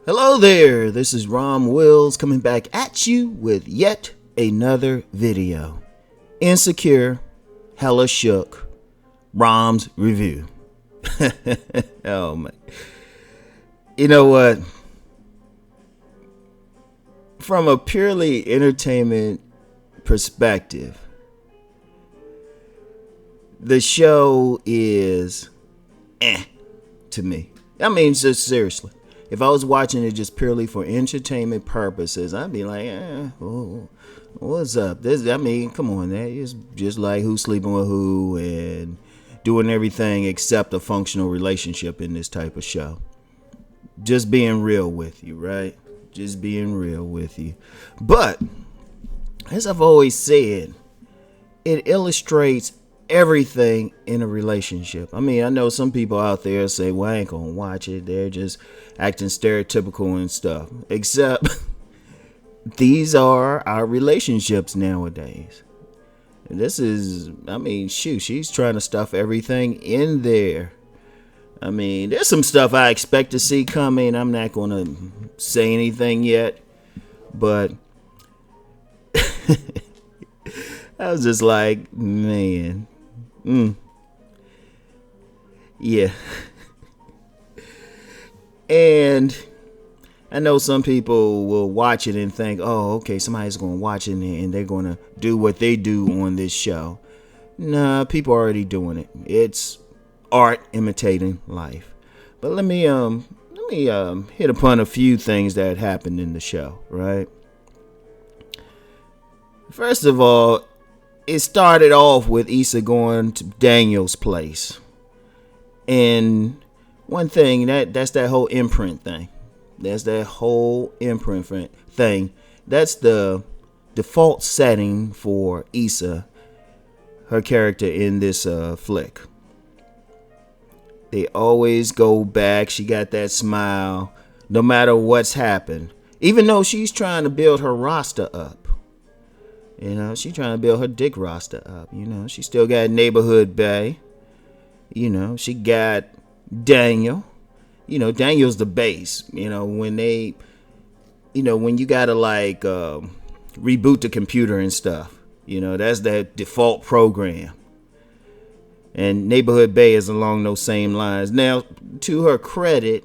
Hello there, this is Rom Wills coming back at you with yet another video. Insecure, hella shook, Rom's review. Oh man. You know what? From a purely entertainment perspective, the show is to me. I mean, just seriously. If I was watching it just purely for entertainment purposes, I'd be like, what's up? Come on, man. It's just like who's sleeping with who and doing everything except a functional relationship in this type of show. Just being real with you, right? Just being real with you. But, as I've always said, it illustrates everything in a relationship. I mean, I know some people out there say, well, I ain't gonna watch it. They're just acting stereotypical and stuff. Except these are our relationships nowadays. This is, she's trying to stuff everything in there. I mean, there's some stuff I expect to see coming. I'm not gonna say anything yet, but I was just like, man. Yeah. And I know some people will watch it and think, oh, okay, somebody's going to watch it and they're going to do what they do on this show. Nah, people are already doing it. It's art imitating life. But let me hit upon a few things that happened in the show, right? First of all, it started off with Issa going to Daniel's place. And one thing, that's that whole imprint thing. That's that whole imprint thing. That's the default setting for Issa, her character in this flick. They always go back. She got that smile no matter what's happened. Even though she's trying to build her roster up. You know, she trying to build her dick roster up. You know, she still got Neighborhood Bay. You know, she got Daniel. You know, Daniel's the base. You know, when you gotta like reboot the computer and stuff. You know, that's that default program. And Neighborhood Bay is along those same lines. Now, to her credit,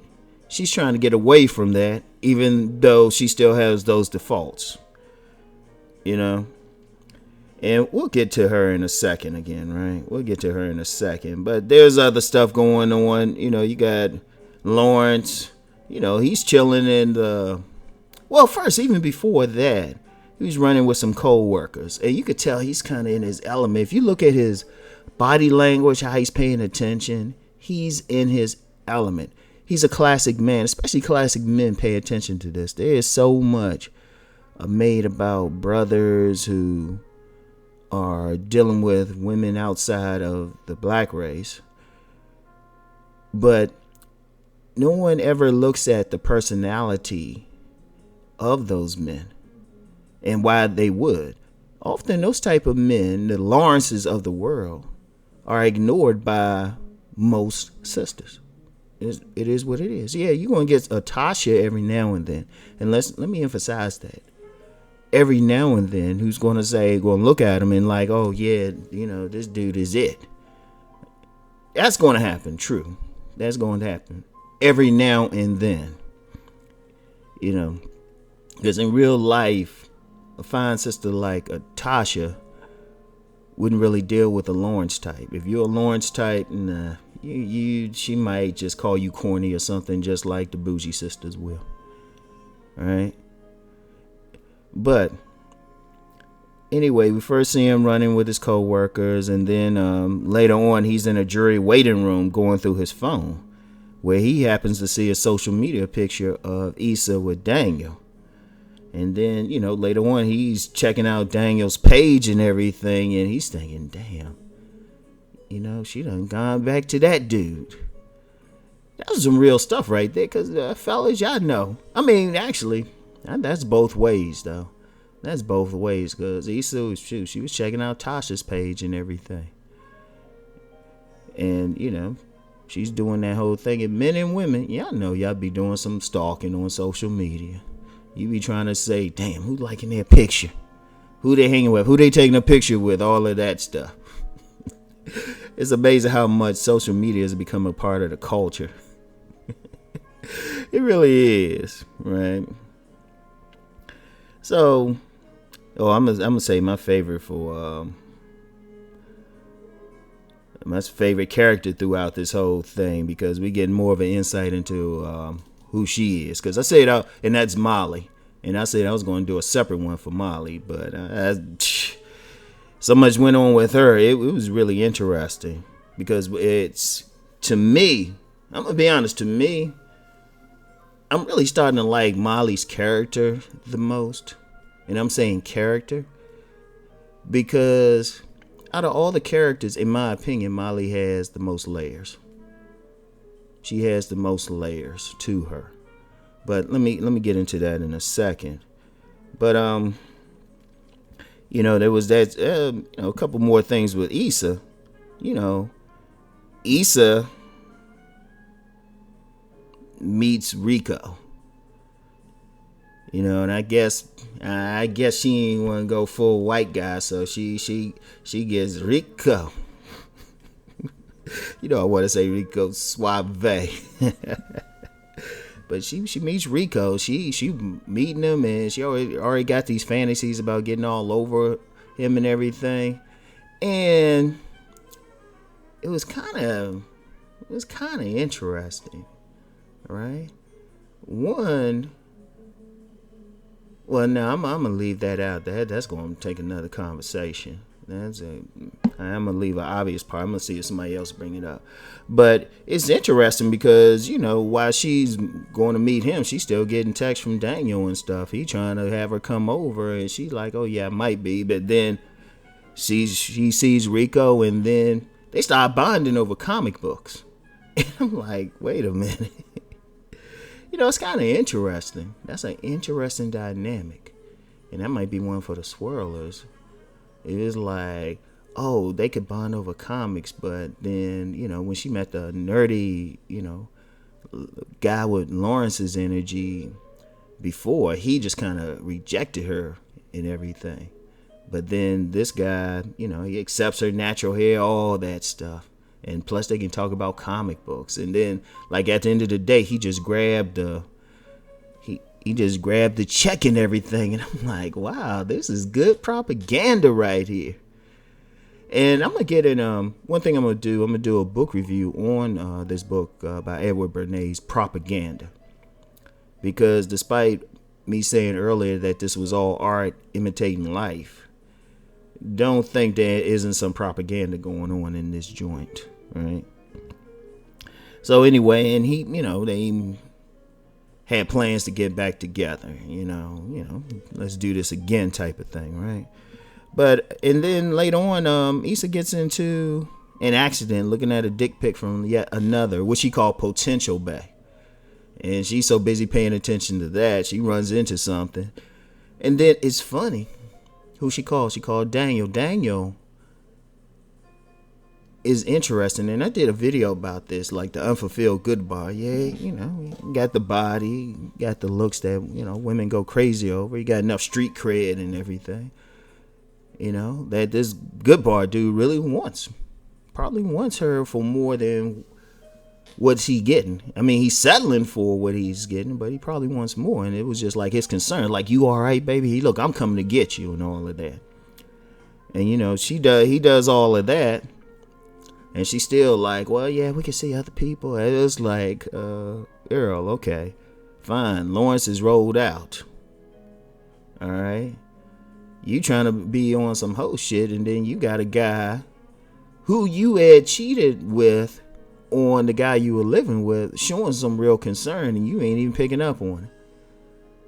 she's trying to get away from that, even though she still has those defaults. You know? And we'll get to her in a second again, right? We'll get to her in a second. But there's other stuff going on. You know, you got Lawrence. You know, he's chilling in the... Well, first, even before that, he was running with some co-workers. And you could tell he's kind of in his element. If you look at his body language, how he's paying attention, he's in his element. He's a classic man. Especially classic men pay attention to this. There is so much made about brothers who are dealing with women outside of the black race, but no one ever looks at the personality of those men and why they would. Often those type of men, the Lawrences of the world, are ignored by most sisters. It is what it is. Yeah, you're going to get a Tasha every now and then, and let me emphasize that. Every now and then, who's going to look at him and like, oh yeah, you know, this dude is it. That's going to happen, true. That's going to happen every now and then. You know, because in real life, a fine sister like a Tasha wouldn't really deal with a Lawrence type. If you're a Lawrence type, nah, she might just call you corny or something, just like the bougie sisters will. All right. But anyway, we first see him running with his co-workers, and then later on he's in a jury waiting room going through his phone, where he happens to see a social media picture of Issa with Daniel. And then, you know, later on he's checking out Daniel's page and everything, and he's thinking, damn, you know, she done gone back to that dude. That was some real stuff right there, because fellas, y'all know. I mean, actually... that's both ways, though. That's both ways, because Issa, she was checking out Tasha's page and everything. And, you know, She's doing that whole thing. And men and women, y'all know y'all be doing some stalking on social media. You be trying to say, damn, who liking their picture? Who they hanging with? Who they taking a picture with? All of that stuff. It's amazing how much social media has become a part of the culture. It really is, right? So, I'm gonna say my favorite for my favorite character throughout this whole thing, because we get more of an insight into who she is. Because I said, and that's Molly, and I said I was going to do a separate one for Molly, but so much went on with her. It was really interesting because it's, to me, I'm gonna be honest. To me, I'm really starting to like Molly's character the most, and I'm saying character because out of all the characters, in my opinion, Molly has the most layers. She has the most layers to her. But let me get into that in a second. But there was that a couple more things with Issa. Issa meets Rico. And I guess she ain't want to go full white guy, so she gets Rico. I want to say Rico Suave. But she meets Rico. She meeting him, and she already got these fantasies about getting all over him and everything. And it was kind of interesting, right? Well, now I'm gonna leave that out. That's gonna take another conversation. I'm gonna leave an obvious part. I'm gonna see if somebody else bring it up. But it's interesting because while she's going to meet him, she's still getting texts from Daniel and stuff. He trying to have her come over, and she's like, "Oh yeah, it might be." But then she sees Rico, and then they start bonding over comic books. And I'm like, wait a minute. It's kind of interesting. That's an interesting dynamic. And that might be one for the swirlers. It is like, oh, they could bond over comics, but then, when she met the nerdy, guy with Lawrence's energy before, he just kind of rejected her and everything. But then this guy, he accepts her natural hair, all that stuff. And plus they can talk about comic books. And then, like, at the end of the day, he just grabbed the check and everything. And I'm like, wow, this is good propaganda right here. And I'm going to get in, one thing I'm going to do a book review on this book by Edward Bernays, Propaganda. Because despite me saying earlier that this was all art imitating life, don't think there isn't some propaganda going on in this joint, right? So anyway, and he, they had plans to get back together, let's do this again type of thing, right? But, and then later on, Issa gets into an accident looking at a dick pic from yet another, what she called potential bae. And she's so busy paying attention to that, she runs into something. And then it's funny who she called. She called Daniel. Daniel is interesting, and I did a video about this, like the unfulfilled good bar. Yeah, got the body, got the looks that women go crazy over. You got enough street cred and everything. That this good bar dude really probably wants her for more than what's he getting. I mean, he's settling for what he's getting, but he probably wants more. And it was just like his concern, like, you all right, baby? Look, I'm coming to get you and all of that. And he does all of that. And she's still like, well, yeah, we can see other people. And it was like, Earl, okay, fine. Lawrence is rolled out. All right. You trying to be on some hoe shit, and then you got a guy who you had cheated with on the guy you were living with, showing some real concern, and you ain't even picking up on it.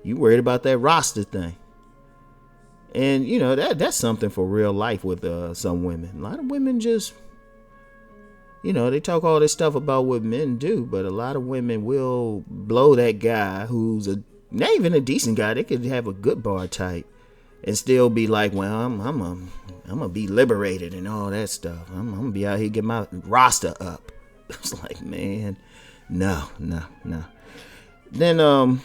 You worried about that roster thing. And, that's something for real life with some women. A lot of women just... they talk all this stuff about what men do, but a lot of women will blow that guy who's not even a decent guy. They could have a good bar type and still be like, well, I'm gonna be liberated and all that stuff. I'm gonna be out here get my roster up. I was like, man, no. Then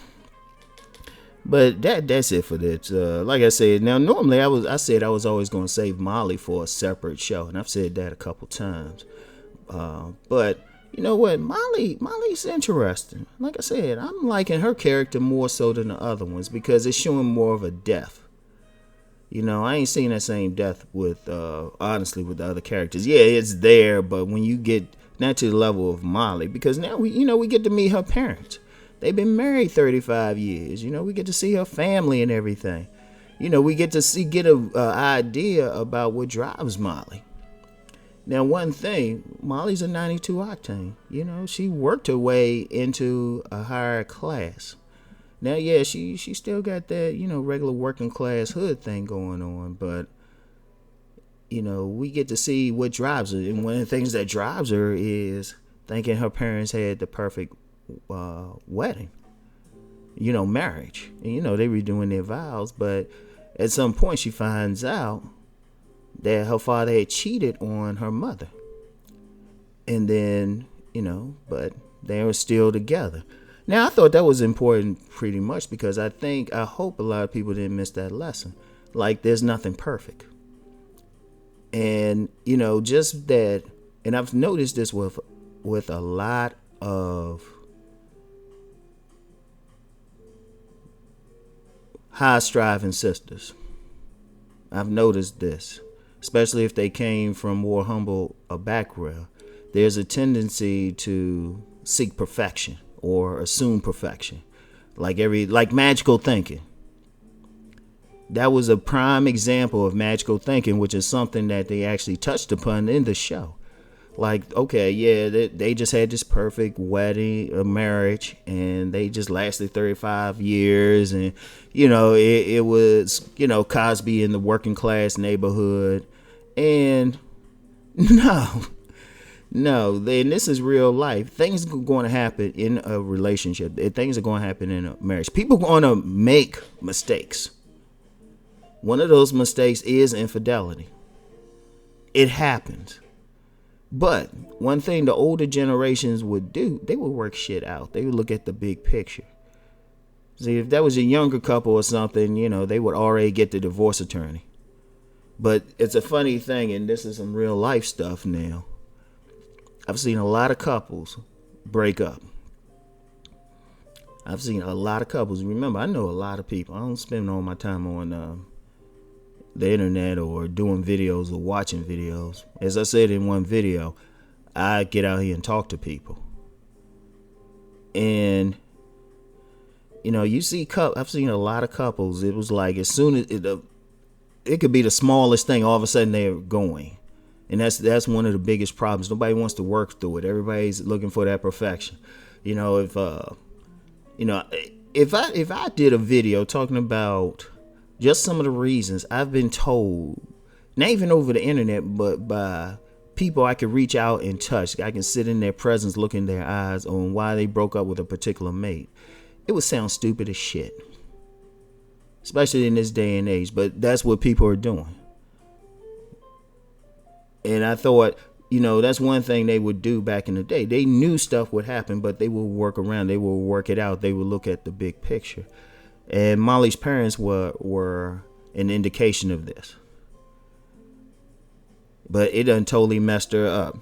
but that's it for that. Like I said, now normally I said I was always going to save Molly for a separate show, and I've said that a couple times. But you know what, Molly's interesting. Like I said, I'm liking her character more so than the other ones because it's showing more of a depth. You know, I ain't seen that same depth with honestly with the other characters. Yeah, it's there, but when you get not to the level of Molly, because now we get to meet her parents. They've been married 35 years. You know, we get to see her family and everything. You know, we get to get a idea about what drives Molly. Now, one thing, Molly's a 92 octane. You know, she worked her way into a higher class. Now, yeah, she still got that, regular working class hood thing going on, but, we get to see what drives her. And one of the things that drives her is thinking her parents had the perfect wedding, marriage. And, they were doing their vows, but at some point she finds out that her father had cheated on her mother. And then, but they were still together. Now, I thought that was important pretty much because I hope a lot of people didn't miss that lesson. Like, there's nothing perfect. And, just that, and I've noticed this with a lot of high-striving sisters. I've noticed this, especially if they came from more humble a background. There's a tendency to seek perfection or assume perfection, like magical thinking. That was a prime example of magical thinking, which is something that they actually touched upon in the show. Like, okay, yeah, they just had this perfect wedding, a marriage, and they just lasted 35 years. And, it was, Cosby in the working class neighborhood. And no, then this is real life. Things are going to happen in a relationship. Things are going to happen in a marriage. People are going to make mistakes. One of those mistakes is infidelity. It happens. But one thing the older generations would do, they would work shit out. They would look at the big picture. See, if that was a younger couple or something, they would already get the divorce attorney. But it's a funny thing, and this is some real life stuff now. I've seen a lot of couples break up. I've seen a lot of couples. Remember, I know a lot of people. I don't spend all my time on the internet or doing videos or watching videos. As I said in one video, I get out here and talk to people. And, you see, I've seen a lot of couples. It was like as soon as it could be the smallest thing, all of a sudden they're going. And that's one of the biggest problems. Nobody wants to work through it. Everybody's looking for that perfection. If I did a video talking about just some of the reasons I've been told, not even over the internet, but by people I could reach out and touch, I can sit in their presence, look in their eyes on why they broke up with a particular mate, it would sound stupid as shit. Especially in this day and age. But that's what people are doing. And I thought, that's one thing they would do back in the day. They knew stuff would happen, but they would work around. They would work it out. They would look at the big picture. And Molly's parents were an indication of this. But it done totally messed her up.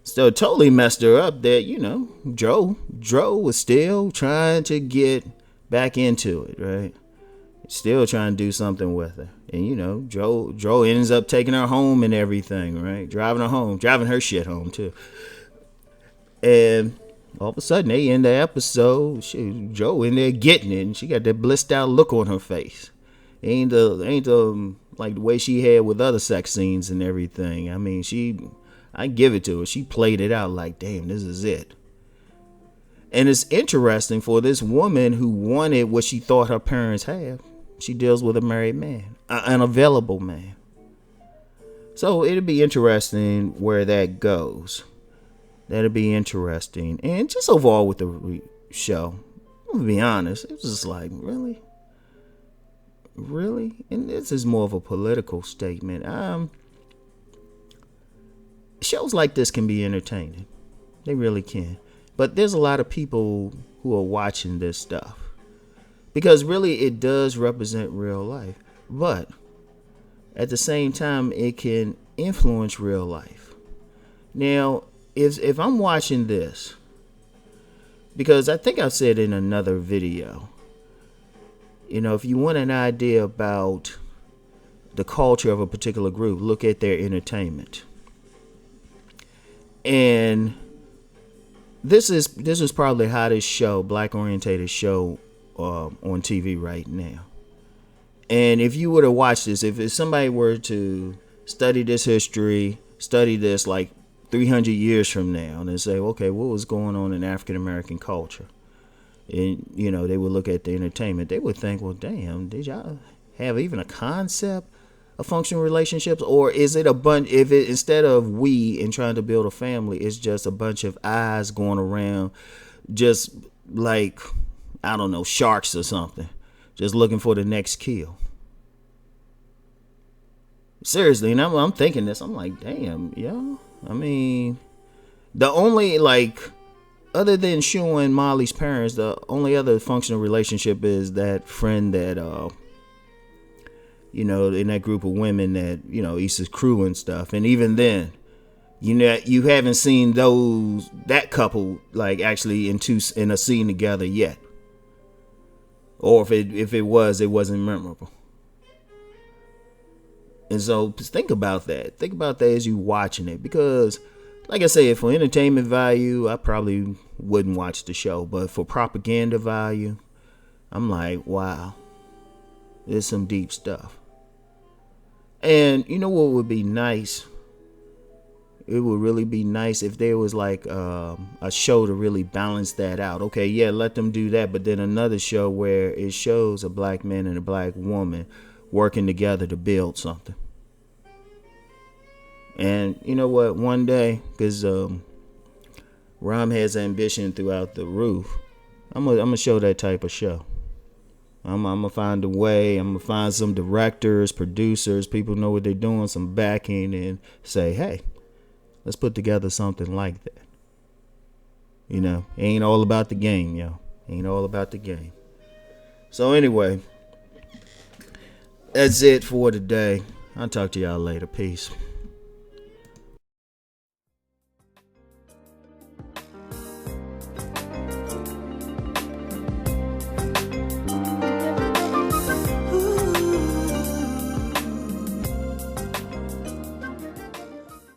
Still totally messed her up that, Dro was still trying to get back into it, right? Still trying to do something with her. And, Dro ends up taking her home and everything, right? Driving her home. Driving her shit home, too. And all of a sudden, they end the episode. Dro in there getting it. And she got that blissed out look on her face. Ain't the like the way she had with other sex scenes and everything. I mean, I give it to her. She played it out like, damn, this is it. And it's interesting for this woman who wanted what she thought her parents had. She deals with a married man, an available man. So it'll be interesting where that goes. That'll be interesting. And just overall with the show, I'm gonna be honest, it was just like, really? And this is more of a political statement. Shows like this can be entertaining. They really can. But there's a lot of people who are watching this stuff because really it does represent real life. But at the same time, it can influence real life. Now, if I'm watching this, because I think I said in another video, if you want an idea about the culture of a particular group, look at their entertainment. And this is probably the hottest show, black orientated show on TV right now. And if you were to watch this, if somebody were to study this history, study this like 300 years from now, and they say, okay, what was going on in African American culture? And, they would look at the entertainment. They would think, well, damn, did y'all have even a concept of functional relationships? Or is it a bunch, if it, instead of we and trying to build a family, it's just a bunch of eyes going around just like, I don't know, sharks or something, just looking for the next kill? Seriously, and I'm thinking this. I'm like, damn, yo. I mean, the only, other than showing Molly's parents, the only other functional relationship is that friend that, in that group of women that, Issa's crew and stuff. And even then, you haven't seen that couple, actually in a scene together yet. Or if it was, it wasn't memorable. And so think about that. Think about that as you watching it. Because, like I said, for entertainment value, I probably wouldn't watch the show. But for propaganda value, I'm like, wow, there's some deep stuff. And you know what would be nice? It would really be nice if there was a show to really balance that out. Okay, yeah, let them do that. But then another show where it shows a black man and a black woman working together to build something. And you know what? One day, because Rom has ambition throughout the roof, I'm gonna show that type of show. I'm gonna find a way. I'm gonna find some directors, producers, people know what they're doing, some backing, and say, hey, let's put together something like that. It ain't all about the game, yo. Ain't all about the game. So anyway, that's it for today. I'll talk to y'all later. Peace.